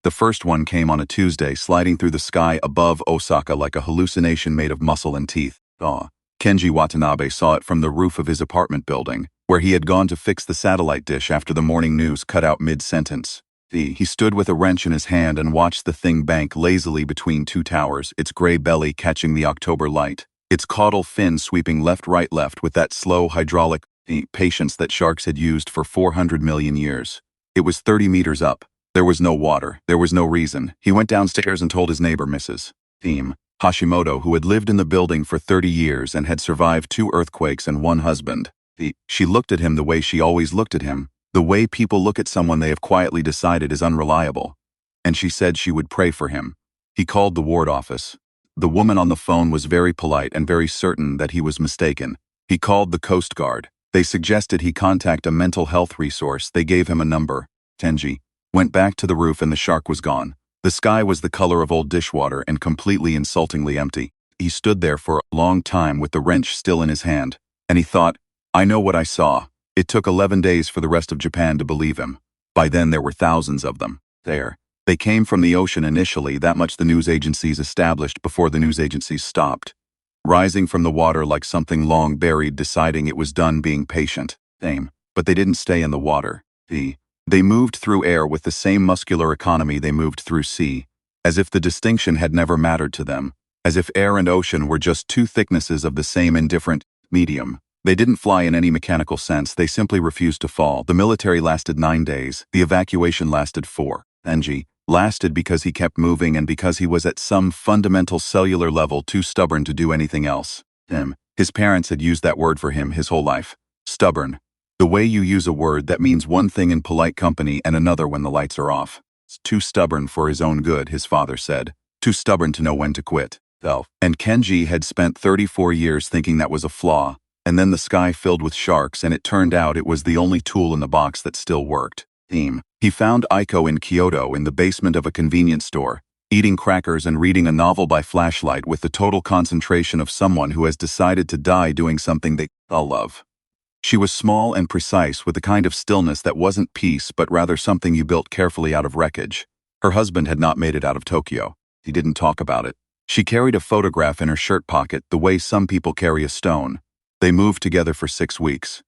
The first one came on a Tuesday, sliding through the sky above Osaka like a hallucination made of muscle and teeth. Kenji Watanabe saw it from the roof of his apartment building, where he had gone to fix the satellite dish after the morning news cut out mid-sentence. He stood with a wrench in his hand and watched the thing bank lazily between two towers, its gray belly catching the October light, its caudal fin sweeping left-right-left with that slow hydraulic patience that sharks had used for 400 million years. It was 30 meters up. There was no water. There was no reason. He went downstairs and told his neighbor, Mrs. Hashimoto, who had lived in the building for 30 years and had survived 2 earthquakes and 1 husband. She looked at him the way she always looked at him, the way people look at someone they have quietly decided is unreliable. And she said she would pray for him. He called the ward office. The woman on the phone was very polite and very certain that he was mistaken. He called the Coast Guard. They suggested he contact a mental health resource. They gave him a number. Tenji went back to the roof and the shark was gone. The sky was the color of old dishwater and completely insultingly empty. He stood there for a long time with the wrench still in his hand. And he thought, I know what I saw. It took 11 days for the rest of Japan to believe him. By then there were thousands of them. There. They came from the ocean initially, that much the news agencies established before the news agencies stopped. Rising from the water like something long buried, deciding it was done being patient. But they didn't stay in the water. They moved through air with the same muscular economy they moved through sea, as if the distinction had never mattered to them, as if air and ocean were just 2 thicknesses of the same indifferent medium. They didn't fly in any mechanical sense, they simply refused to fall. The military lasted 9 days, the evacuation lasted 4. Tenji lasted because he kept moving and because he was at some fundamental cellular level too stubborn to do anything else. His parents had used that word for him his whole life. Stubborn. The way you use a word that means one thing in polite company and another when the lights are off. Too stubborn for his own good, his father said. Too stubborn to know when to quit. And Kenji had spent 34 years thinking that was a flaw, and then the sky filled with sharks and it turned out it was the only tool in the box that still worked. He found Aiko in Kyoto in the basement of a convenience store, eating crackers and reading a novel by flashlight with the total concentration of someone who has decided to die doing something they all love. She was small and precise with the kind of stillness that wasn't peace but rather something you built carefully out of wreckage. Her husband had not made it out of Tokyo. He didn't talk about it. She carried a photograph in her shirt pocket the way some people carry a stone. They moved together for 6 weeks.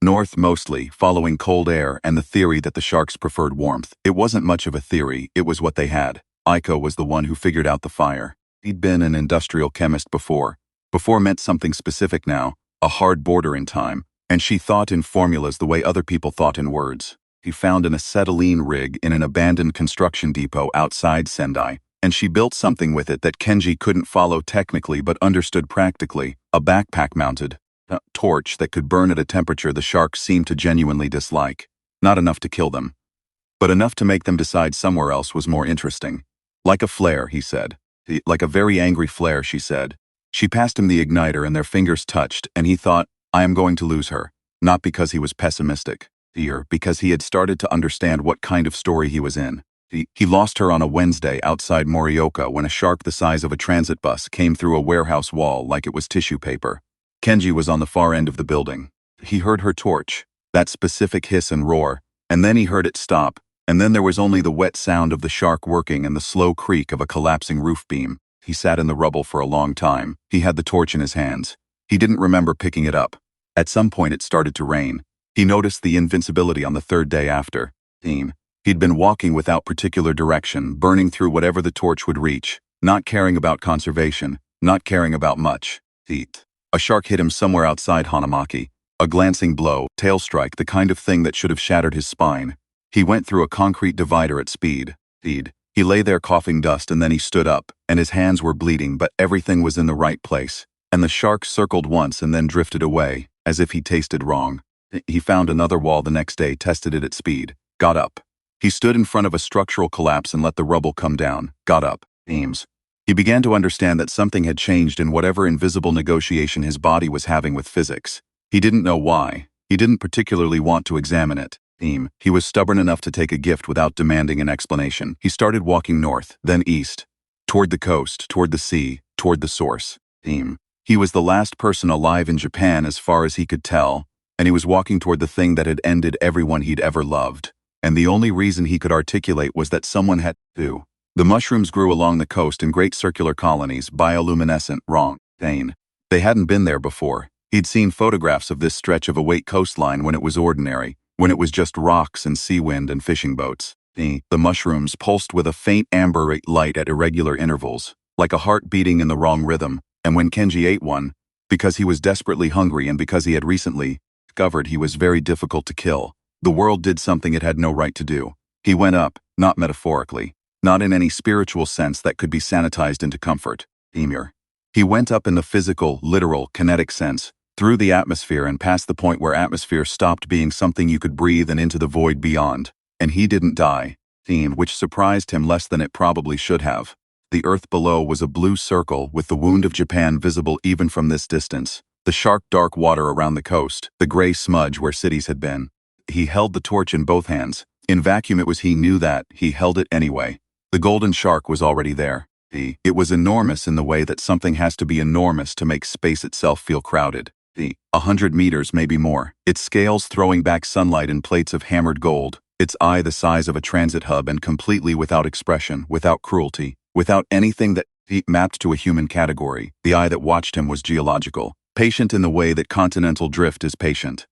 North mostly, following cold air and the theory that the sharks preferred warmth. It wasn't much of a theory, it was what they had. Aiko was the one who figured out the fire. He'd been an industrial chemist before. Before meant something specific now, a hard border in time. And she thought in formulas the way other people thought in words. He found an acetylene rig in an abandoned construction depot outside Sendai, and she built something with it that Kenji couldn't follow technically but understood practically, a backpack-mounted torch that could burn at a temperature the sharks seemed to genuinely dislike. Not enough to kill them, but enough to make them decide somewhere else was more interesting. Like a flare, he said. Like a very angry flare, she said. She passed him the igniter and their fingers touched, and he thought, I am going to lose her, not because he was pessimistic, because he had started to understand what kind of story he was in. He lost her on a Wednesday outside Morioka when a shark the size of a transit bus came through a warehouse wall like it was tissue paper. Kenji was on the far end of the building. He heard her torch, that specific hiss and roar, and then he heard it stop, and then there was only the wet sound of the shark working and the slow creak of a collapsing roof beam. He sat in the rubble for a long time. He had the torch in his hands. He didn't remember picking it up. At some point it started to rain. He noticed the invincibility on the 3rd day after. He'd been walking without particular direction, burning through whatever the torch would reach, not caring about conservation, not caring about much. A shark hit him somewhere outside Hanamaki. A glancing blow, tail strike, the kind of thing that should have shattered his spine. He went through a concrete divider at speed. He lay there coughing dust and then he stood up, and his hands were bleeding but everything was in the right place. And the shark circled once and then drifted away, as if he tasted wrong. He found another wall the next day, tested it at speed, got up. He stood in front of a structural collapse and let the rubble come down, got up. He began to understand that something had changed in whatever invisible negotiation his body was having with physics. He didn't know why. He didn't particularly want to examine it. He was stubborn enough to take a gift without demanding an explanation. He started walking north, then east, toward the coast, toward the sea, toward the source. He was the last person alive in Japan as far as he could tell, and he was walking toward the thing that had ended everyone he'd ever loved. and the only reason he could articulate was that someone had to. The mushrooms grew along the coast in great circular colonies, bioluminescent, wrong, Dane. They hadn't been there before. He'd seen photographs of this stretch of a white coastline when it was ordinary, when it was just rocks and sea wind and fishing boats. The mushrooms pulsed with a faint amber light at irregular intervals, like a heart beating in the wrong rhythm, and when Kenji ate one, because he was desperately hungry and because he had recently discovered he was very difficult to kill, the world did something it had no right to do. He went up, not metaphorically, not in any spiritual sense that could be sanitized into comfort. He went up in the physical, literal, kinetic sense, through the atmosphere and past the point where atmosphere stopped being something you could breathe and into the void beyond. And he didn't die, which surprised him less than it probably should have. The earth below was a blue circle with the wound of Japan visible even from this distance, the sharp dark water around the coast, the gray smudge where cities had been. He held the torch in both hands. In vacuum he knew that, he held it anyway. The golden shark was already there. It was enormous in the way that something has to be enormous to make space itself feel crowded. 100 meters, maybe more, its scales throwing back sunlight in plates of hammered gold, its eye the size of a transit hub and completely without expression, without cruelty, without anything that he mapped to a human category. The eye that watched him was geological, patient in the way that continental drift is patient.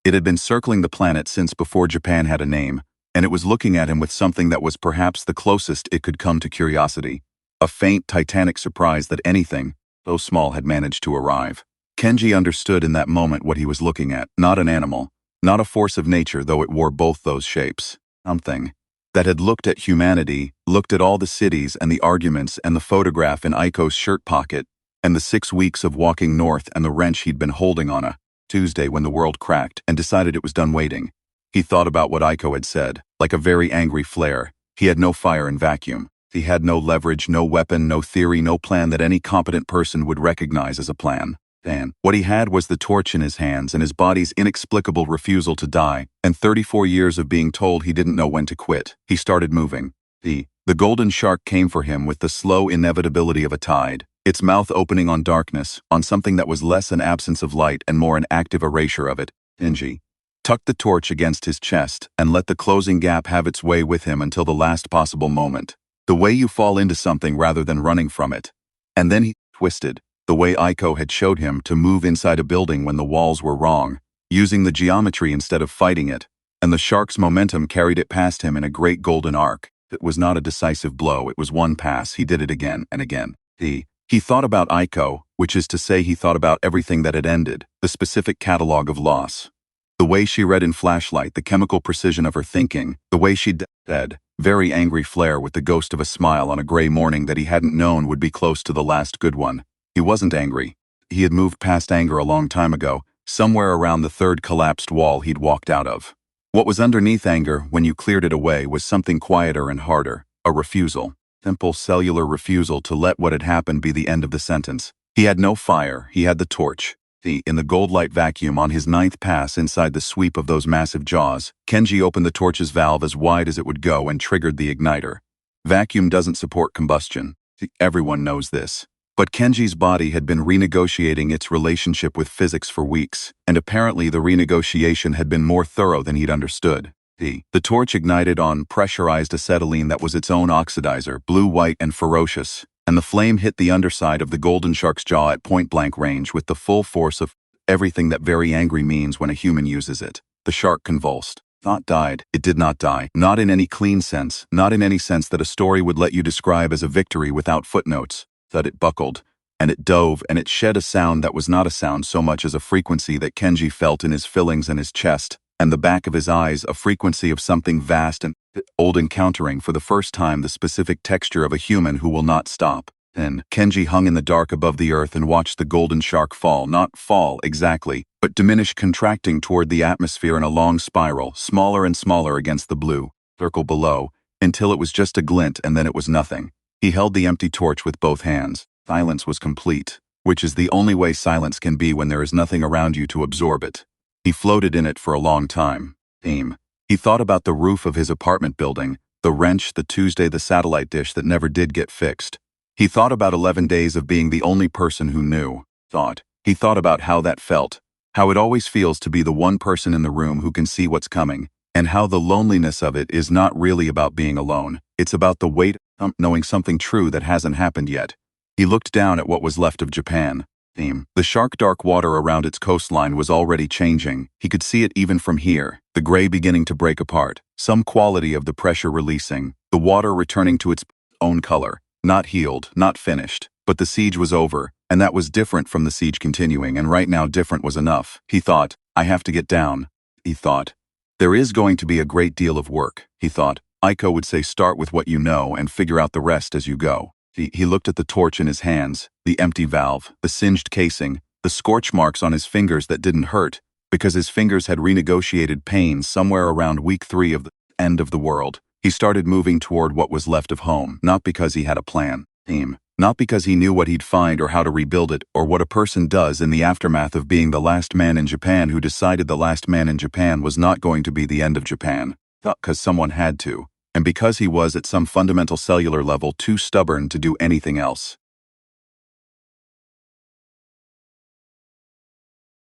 It had been circling the planet since before Japan had a name, and it was looking at him with something that was perhaps the closest it could come to curiosity. A faint, titanic surprise that anything, though small, had managed to arrive. Kenji understood in that moment what he was looking at, not an animal, not a force of nature, though it wore both those shapes. Something that had looked at humanity, looked at all the cities and the arguments and the photograph in Aiko's shirt pocket, and the 6 weeks of walking north and the wrench he'd been holding on a Tuesday when the world cracked, and decided it was done waiting. He thought about what Aiko had said, like a very angry flare. He had no fire in vacuum. He had no leverage, no weapon, no theory, no plan that any competent person would recognize as a plan. And what he had was the torch in his hands and his body's inexplicable refusal to die, and 34 years of being told he didn't know when to quit. He started moving. The golden shark came for him with the slow inevitability of a tide, its mouth opening on darkness, on something that was less an absence of light and more an active erasure of it. Kenji tucked the torch against his chest and let the closing gap have its way with him until the last possible moment. The way you fall into something rather than running from it. And then he twisted, the way Aiko had showed him, to move inside a building when the walls were wrong, using the geometry instead of fighting it, and the shark's momentum carried it past him in a great golden arc. It was not a decisive blow, it was one pass. He did it again and again. He thought about Aiko, which is to say he thought about everything that had ended, the specific catalog of loss. The way she read in flashlight, the chemical precision of her thinking, the way she dead, very angry flare with the ghost of a smile on a gray morning that he hadn't known would be close to the last good one. He wasn't angry. He had moved past anger a long time ago, somewhere around the third collapsed wall he'd walked out of. What was underneath anger, when you cleared it away, was something quieter and harder, a refusal. Simple cellular refusal to let what had happened be the end of the sentence. He had no fire, he had the torch. In the gold light vacuum on his 9th pass inside the sweep of those massive jaws, Kenji opened the torch's valve as wide as it would go and triggered the igniter. Vacuum doesn't support combustion. Everyone knows this. But Kenji's body had been renegotiating its relationship with physics for weeks, and apparently the renegotiation had been more thorough than he'd understood. The torch ignited on pressurized acetylene that was its own oxidizer, blue-white and ferocious, and the flame hit the underside of the golden shark's jaw at point-blank range with the full force of everything that very angry means when a human uses it. The shark convulsed. Thought died. It did not die. Not in any clean sense, not in any sense that a story would let you describe as a victory without footnotes. That it buckled, and it dove, and it shed a sound that was not a sound so much as a frequency that Kenji felt in his fillings and his chest, and the back of his eyes, a frequency of something vast and old, encountering for the first time the specific texture of a human who will not stop. Then Kenji hung in the dark above the earth and watched the golden shark fall, not fall exactly, but diminish, contracting toward the atmosphere in a long spiral, smaller and smaller against the blue circle below, until it was just a glint and then it was nothing. He held the empty torch with both hands. Silence was complete, which is the only way silence can be when there is nothing around you to absorb it. He floated in it for a long time. He thought about the roof of his apartment building, the wrench, the Tuesday, the satellite dish that never did get fixed. He thought about 11 days of being the only person who knew. He thought about how that felt, how it always feels to be the one person in the room who can see what's coming, and how the loneliness of it is not really about being alone. It's about the weight of knowing something true that hasn't happened yet. He looked down at what was left of Japan. The shark dark water around its coastline was already changing. He could see it even from here, the gray beginning to break apart, some quality of the pressure releasing, the water returning to its own color, not healed, not finished. But the siege was over, and that was different from the siege continuing, and right now different was enough. He thought, I have to get down. He thought, there is going to be a great deal of work. He thought, Aiko would say start with what you know and figure out the rest as you go. He looked at the torch in his hands, the empty valve, the singed casing, the scorch marks on his fingers that didn't hurt, because his fingers had renegotiated pain somewhere around week 3 of the end of the world. He started moving toward what was left of home, not because he had a plan. Not because he knew what he'd find or how to rebuild it, or what a person does in the aftermath of being the last man in Japan who decided the last man in Japan was not going to be the end of Japan. Because someone had to. And because he was at some fundamental cellular level too stubborn to do anything else.